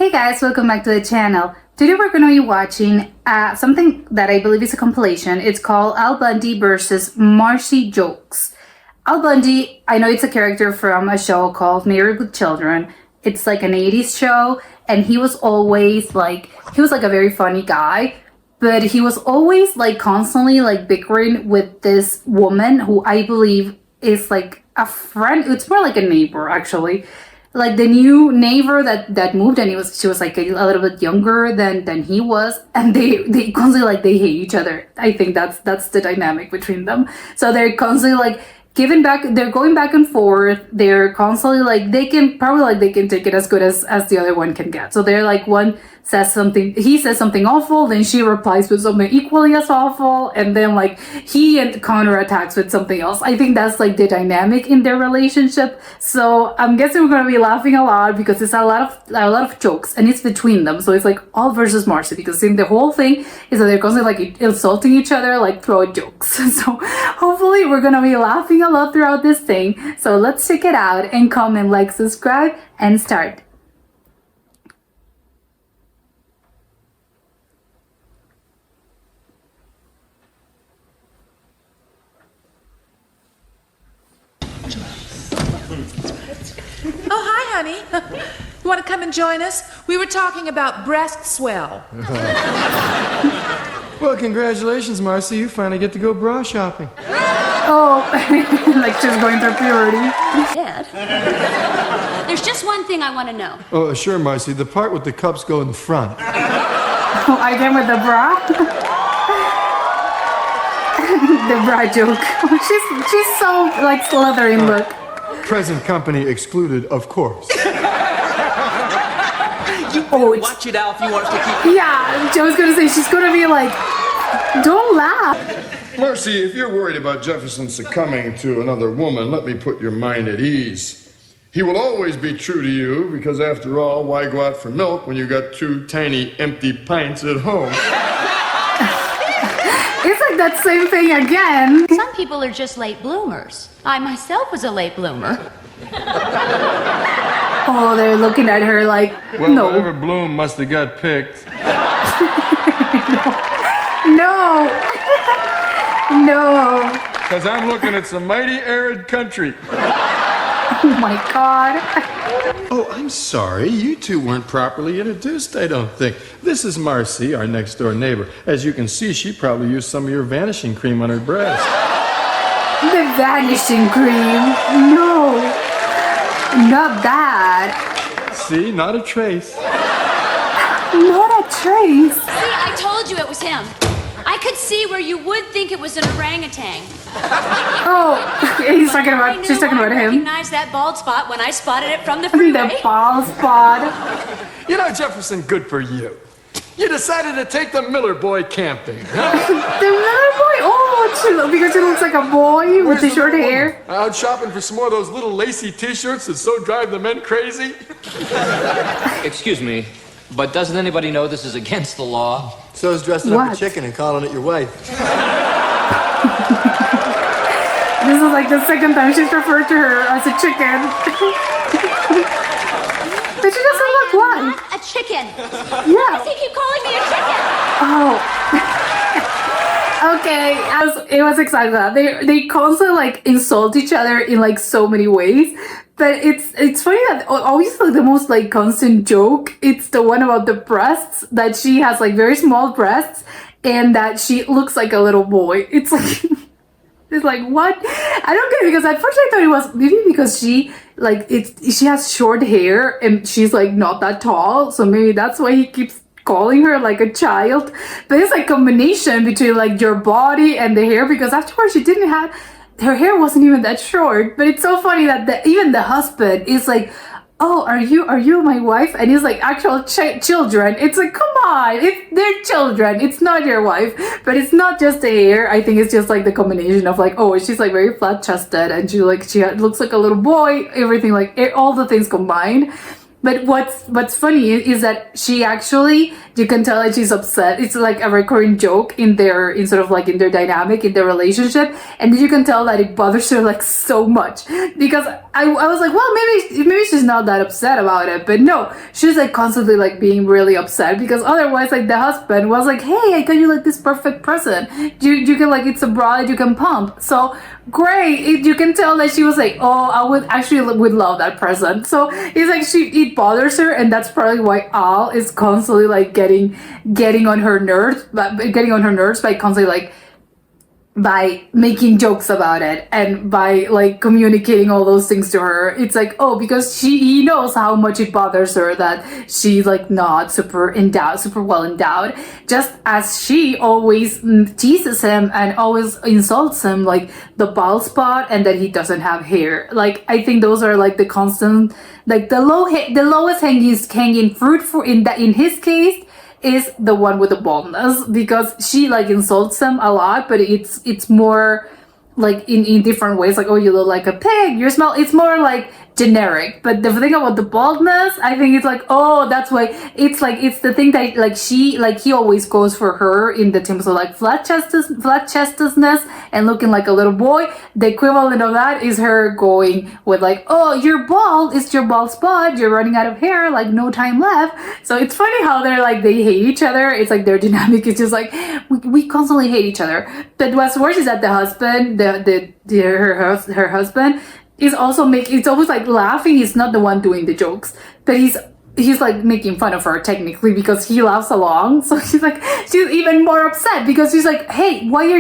Hey guys, welcome back to the channel. Today we're going to be watching something that I believe is a compilation. It's called Al Bundy versus Marcy jokes. Al Bundy, I know it's a character from a show called Married with Children. It's like an 80s show, and he was always like, a very funny guy, but he was always like constantly like bickering with this woman who I believe is like a friend. It's more like a neighbor actually. Like the new neighbor that moved, and she was like a little bit younger than he was, and they constantly like they hate each other. I think that's the dynamic between them. So they're constantly like giving back, they're going back and forth. They're constantly like they can take it as good as the other one can get. So they're like, one says something, he says something awful, then she replies with something equally as awful, and then like he counterattacks with something else. I think that's like the dynamic in their relationship. So I'm guessing we're gonna be laughing a lot because it's a lot of jokes, and it's between them. So it's like all versus Marcy, because in the whole thing is that they're constantly like insulting each other, like throwing jokes. So hopefully we're gonna be laughing a lot throughout this thing. So let's check it out and comment, like, subscribe, and start. Oh, hi, honey. You want to come and join us? We were talking about breast swell. Well, congratulations, Marcy. You finally get to go bra shopping. Oh, like she's going through puberty. Dad, there's just one thing I want to know. Oh, sure, Marcy. The part with the cups go in the front. Oh, again with the bra? The bra joke. She's so like Slytherin look. Present company excluded, of course. Watch it out if you want us to keep... Yeah, I was gonna say, she's gonna be like, don't laugh. Marcy, if you're worried about Jefferson succumbing to another woman, let me put your mind at ease. He will always be true to you, because after all, why go out for milk when you got two tiny empty pints at home? It's like that same thing again. Some people are just late bloomers. I myself was a late bloomer. Oh, they're looking at her like, Well, no. whatever bloom must have got picked. No. No. Because I'm looking at some mighty arid country. Oh my God. Oh, I'm sorry. You two weren't properly introduced, I don't think. This is Marcy, our next-door neighbor. As you can see, she probably used some of your vanishing cream on her breast. The vanishing cream. No. Not that. See? Not a trace. Not a trace. See, I told you it was him. I could see where you would think it was an orangutan. Oh, she's talking about I him. recognized that bald spot when I spotted it from the freeway. The ball spot. You know, Jefferson, good for you. You decided to take the Miller boy camping, huh? The little boy. Oh, because he looks like a boy with the short hair. Out shopping for some more of those little lacy t-shirts that so drive the men crazy? Excuse me, but doesn't anybody know this is against the law? So is dressing up a chicken and calling it your wife. This is like the second time she's referred to her as a chicken. But she doesn't look like. Not a chicken. Yeah. Why does he keep calling me a chicken? Oh. Okay, it was exciting that they constantly like insult each other in like so many ways. But it's funny that obviously the most like constant joke, it's the one about the breasts, that she has like very small breasts and that she looks like a little boy. It's like it's like, what? I don't get it, because at first I thought it was maybe because she has short hair and she's like not that tall, so maybe that's why he keeps calling her like a child. But it's like combination between like your body and the hair, because afterwards she didn't have, her hair wasn't even that short. But it's so funny that even the husband is like, oh, are you my wife? And he's like, actual children. It's like, come on, they're children. It's not your wife. But it's not just the hair. I think it's just like the combination of like, oh, she's like very flat chested, and she looks like a little boy. Everything, like all the things combined. But what's funny is that she actually, you can tell that she's upset. It's like a recurring joke in their dynamic, in their relationship. And you can tell that it bothers her like so much. Because I was like, well, maybe she's not that upset about it, but no, she's like constantly like being really upset because otherwise like the husband was like, hey, I got you like this perfect present. You can like, it's a bra that you can pump. So great. You can tell that she was like, oh, I would love that present. So it's like it bothers her, and that's probably why Al is constantly like getting on her nerves, by constantly like by making jokes about it and by like communicating all those things to her. It's like, oh, because he knows how much it bothers her that she's like not super well endowed, just as she always teases him and always insults him, like the bald spot and that he doesn't have hair. Like, I think those are like the constant, like the lowest hanging fruit in his case is the one with the baldness, because she like insults him a lot, but it's more like in different ways, like, oh, you look like a pig, you smell. It's more like generic. But the thing about the baldness, I think it's like, oh, that's why it's the thing that like he always goes for her in the terms of like flat chestedness and looking like a little boy. The equivalent of that is her going with like, oh, you're bald, it's your bald spot, you're running out of hair, like no time left. So it's funny how they're like, they hate each other. It's like their dynamic is just like we constantly hate each other. But what's worse is that the husband, her husband is also it's always like laughing. He's not the one doing the jokes, but he's like making fun of her technically because he laughs along. So she's even more upset because she's like, hey, why are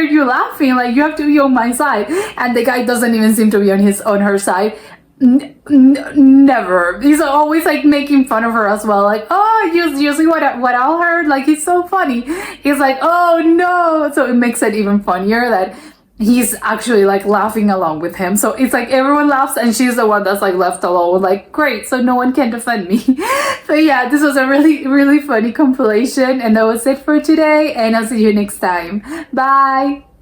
you laughing? Like, you have to be on my side. And the guy doesn't even seem to be on her side. Never. He's always like making fun of her as well. Like, oh, you see what Al heard? Like, he's so funny. He's like, oh no. So it makes it even funnier that he's actually like laughing along with him. So it's like everyone laughs and she's the one that's like left alone. Like, great, so no one can defend me. So yeah, this was a really, really funny compilation, and that was it for today, and I'll see you next time. Bye.